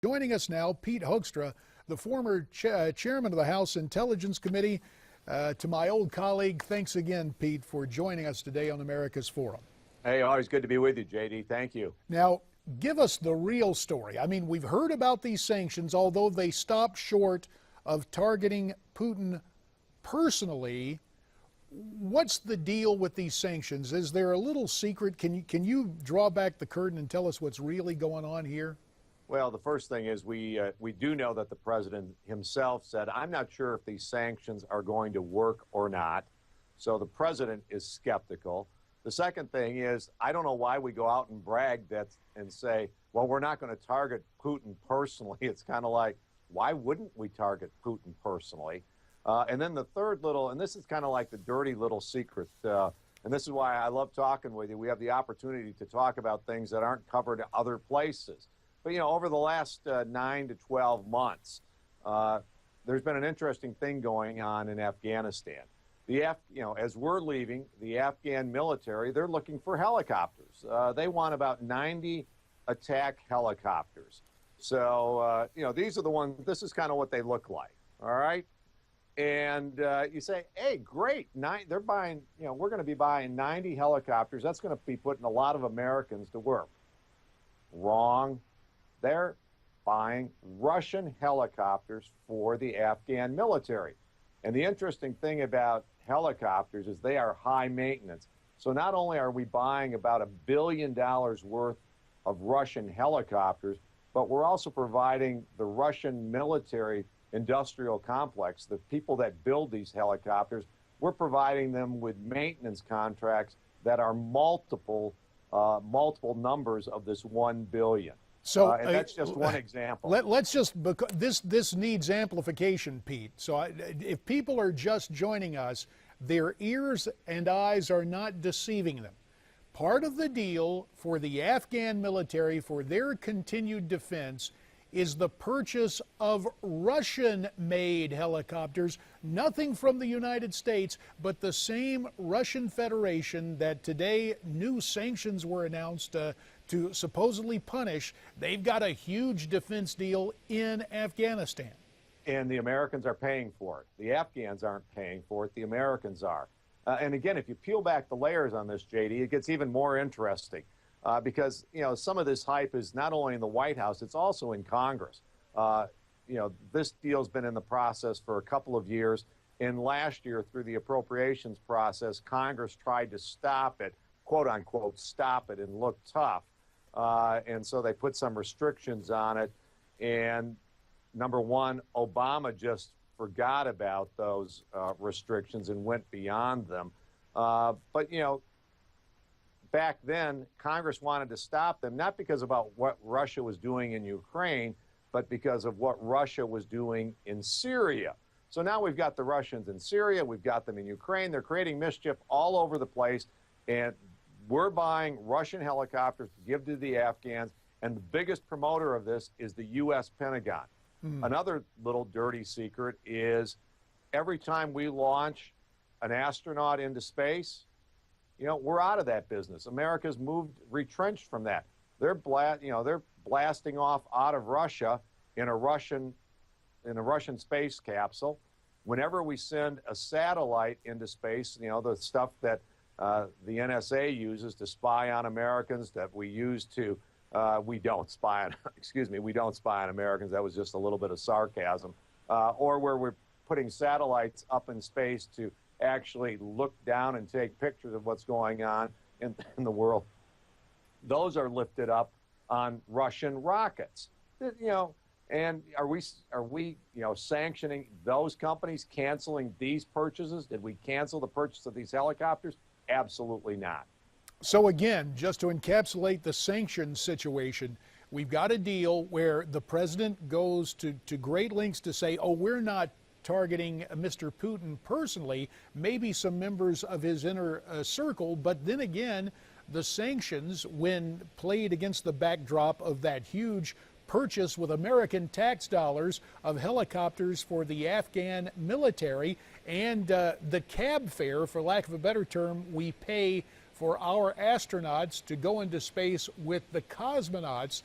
Joining us now, Pete Hoekstra, the former chairman of the House Intelligence Committee. To my old colleague, thanks again, Pete, for joining us today on America's Forum. Hey, always good to be with you, JD. Thank you. Now, give us the real story. I mean, we've heard about these sanctions, although they stopped short of targeting Putin personally. What's the deal with these sanctions? Is there a little secret? Can you draw back the curtain and tell us what's really going on here? Well, the first thing is we do know that the president himself said, I'm not sure if these sanctions are going to work or not. So the president is skeptical. The second thing is, I don't know why we go out and brag that and say, well, we're not going to target Putin personally. It's kind of like, why wouldn't we target Putin personally? And then the third little, and this is kind of like the dirty little secret, and this is why I love talking with you. We have the opportunity to talk about things that aren't covered other places. But, you know, over the last 9 to 12 months, there's been an interesting thing going on in Afghanistan. As we're leaving, the Afghan military, they're looking for helicopters. They want about 90 attack helicopters. So, these are the ones, this is kind of what they look like, all right? And you say, hey, great, they're buying, we're going to be buying 90 helicopters. That's going to be putting a lot of Americans to work. Wrong. They're buying Russian helicopters for the Afghan military. And the interesting thing about helicopters is they are high maintenance. So not only are we buying about $1 billion worth of Russian helicopters, but we're also providing the Russian military industrial complex, the people that build these helicopters, we're providing them with maintenance contracts that are multiple numbers of this $1 billion. So and that's just one example. Let's just, this needs amplification, Pete. So if people are just joining us, their ears and eyes are not deceiving them. Part of the deal for the Afghan military, for their continued defense, is the purchase of Russian-made helicopters, nothing from the United States, but the same Russian Federation that today new sanctions were announced to supposedly punish. They've got a huge defense deal in Afghanistan. And the Americans are paying for it. The Afghans aren't paying for it, the Americans are. And again, if you peel back the layers on this, JD, it gets even more interesting. Because, some of this hype is not only in the White House, it's also in Congress. This deal's been in the process for a couple of years. And last year, through the appropriations process, Congress tried to stop it, quote unquote, stop it, and look tough. And so they put some restrictions on it. And number one, Obama just forgot about those restrictions and went beyond them. But back then, Congress wanted to stop them, not because about what Russia was doing in Ukraine, but because of what Russia was doing in Syria. So now we've got the Russians in Syria, we've got them in Ukraine, they're creating mischief all over the place, and we're buying Russian helicopters to give to the Afghans, and the biggest promoter of this is the U.S. Pentagon. Another little dirty secret is every time we launch an astronaut into space, we're out of that business. America's retrenched from that. They're blasting off out of Russia in a Russian space capsule. Whenever we send a satellite into space, the stuff that the NSA uses to spy on Americans, that we use to, we don't spy on, we don't spy on Americans. That was just a little bit of sarcasm. Or where we're putting satellites up in space to actually look down and take pictures of what's going on in the world. Those are lifted up on Russian rockets. And are we sanctioning those companies, canceling these purchases? Did we cancel the purchase of these helicopters? Absolutely not. So again, just to encapsulate the sanctions situation, we've got a deal where the president goes to great lengths to say, oh, we're not targeting Mr. Putin personally, maybe some members of his inner circle, but then again, the sanctions, when played against the backdrop of that huge purchase with American tax dollars of helicopters for the Afghan military and the cab fare, for lack of a better term, we pay for our astronauts to go into space with the cosmonauts,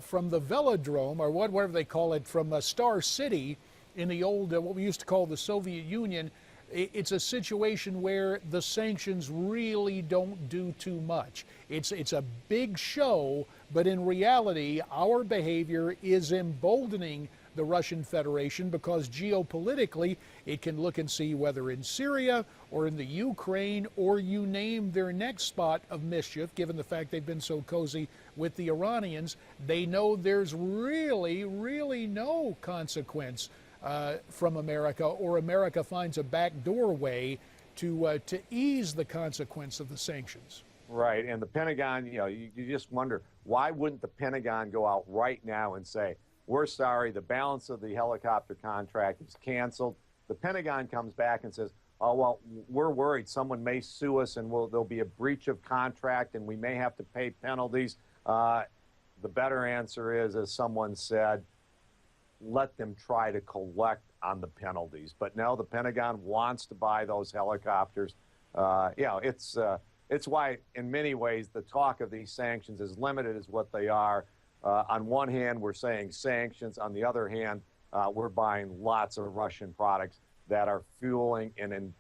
from the velodrome, or whatever they call it, from Star City in the old, what we used to call the Soviet Union. It's a situation where the sanctions really don't do too much. It's a big show, but in reality, our behavior is emboldening the Russian Federation because geopolitically, it can look and see whether in Syria or in the Ukraine or you name their next spot of mischief, given the fact they've been so cozy with the Iranians, they know there's really, really no consequence from America, or America finds a back doorway to ease the consequence of the sanctions. Right, and the Pentagon, you just wonder, why wouldn't the Pentagon go out right now and say, we're sorry, the balance of the helicopter contract is canceled. The Pentagon comes back and says, oh, well, we're worried someone may sue us and there'll be a breach of contract and we may have to pay penalties. The better answer is, as someone said, let them try to collect on the penalties. But now the Pentagon wants to buy those helicopters. It's why, in many ways, the talk of these sanctions, as limited as what they are, on one hand, we're saying sanctions. On the other hand, we're buying lots of Russian products that are fueling and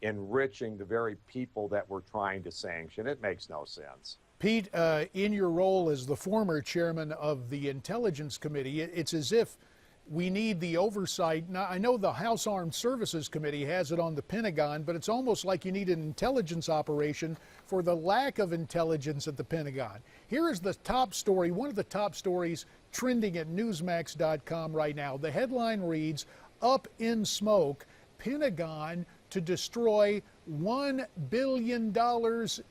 enriching the very people that we're trying to sanction. It makes no sense. Pete, in your role as the former chairman of the Intelligence Committee, it's as if we need the oversight. Now, I know the House Armed Services Committee has it on the Pentagon, but it's almost like you need an intelligence operation for the lack of intelligence at the Pentagon. Here is the top story, one of the top stories trending at Newsmax.com right now. The headline reads, "Up in Smoke, Pentagon to destroy $1 billion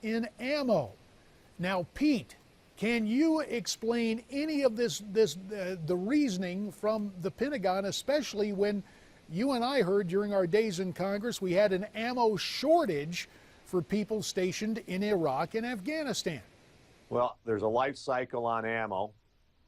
in ammo." Now, Pete, can you explain any of the reasoning from the Pentagon, especially when you and I heard during our days in Congress we had an ammo shortage for people stationed in Iraq and Afghanistan? Well, there's a life cycle on ammo.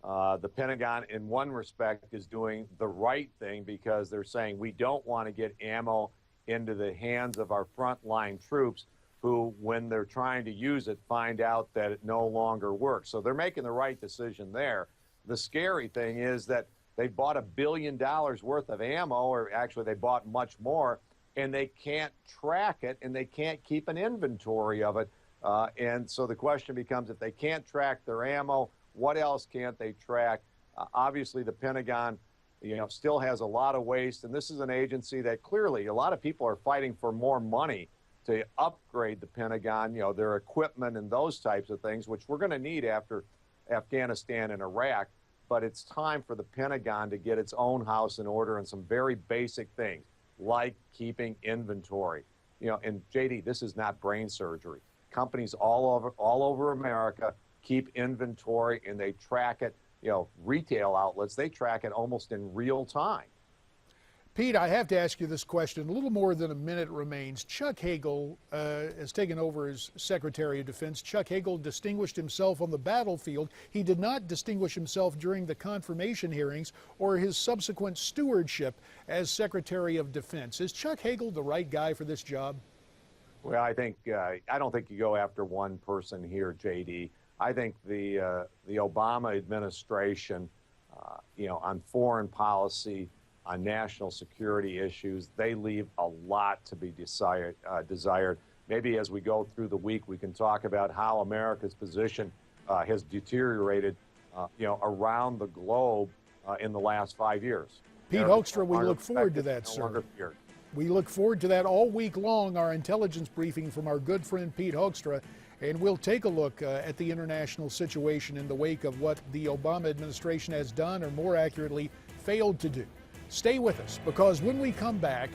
The Pentagon, in one respect, is doing the right thing because they're saying we don't want to get ammo into the hands of our frontline troops who, when they're trying to use it, find out that it no longer works. So they're making the right decision there. The scary thing is that they bought $1 billion worth of ammo, or actually they bought much more, and they can't track it, and they can't keep an inventory of it. And so the question becomes, if they can't track their ammo, what else can't they track? Obviously, the Pentagon, still has a lot of waste, and this is an agency that clearly a lot of people are fighting for more money to upgrade the Pentagon, their equipment and those types of things, which we're going to need after Afghanistan and Iraq. But it's time for the Pentagon to get its own house in order on some very basic things, like keeping inventory. And JD, this is not brain surgery. Companies all over America keep inventory and they track it. Retail outlets, they track it almost in real time. Pete, I have to ask you this question. A little more than a minute remains. Chuck Hagel has taken over as Secretary of Defense. Chuck Hagel distinguished himself on the battlefield. He did not distinguish himself during the confirmation hearings or his subsequent stewardship as Secretary of Defense. Is Chuck Hagel the right guy for this job? Well, I don't think you go after one person here, JD. I think the Obama administration, on foreign policy, on national security issues, they leave a lot to be desired. Maybe as we go through the week, we can talk about how America's position has deteriorated, around the globe in the last 5 years. Pete Hoekstra, we look forward to that, sir. We look forward to that all week long, our intelligence briefing from our good friend Pete Hoekstra, and we'll take a look at the international situation in the wake of what the Obama administration has done, or more accurately, failed to do. Stay with us, because when we come back,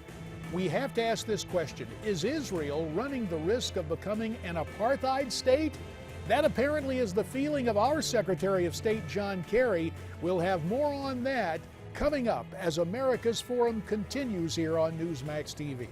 we have to ask this question: is Israel running the risk of becoming an apartheid state? That apparently is the feeling of our Secretary of State, John Kerry. We'll have more on that coming up as America's Forum continues here on Newsmax TV.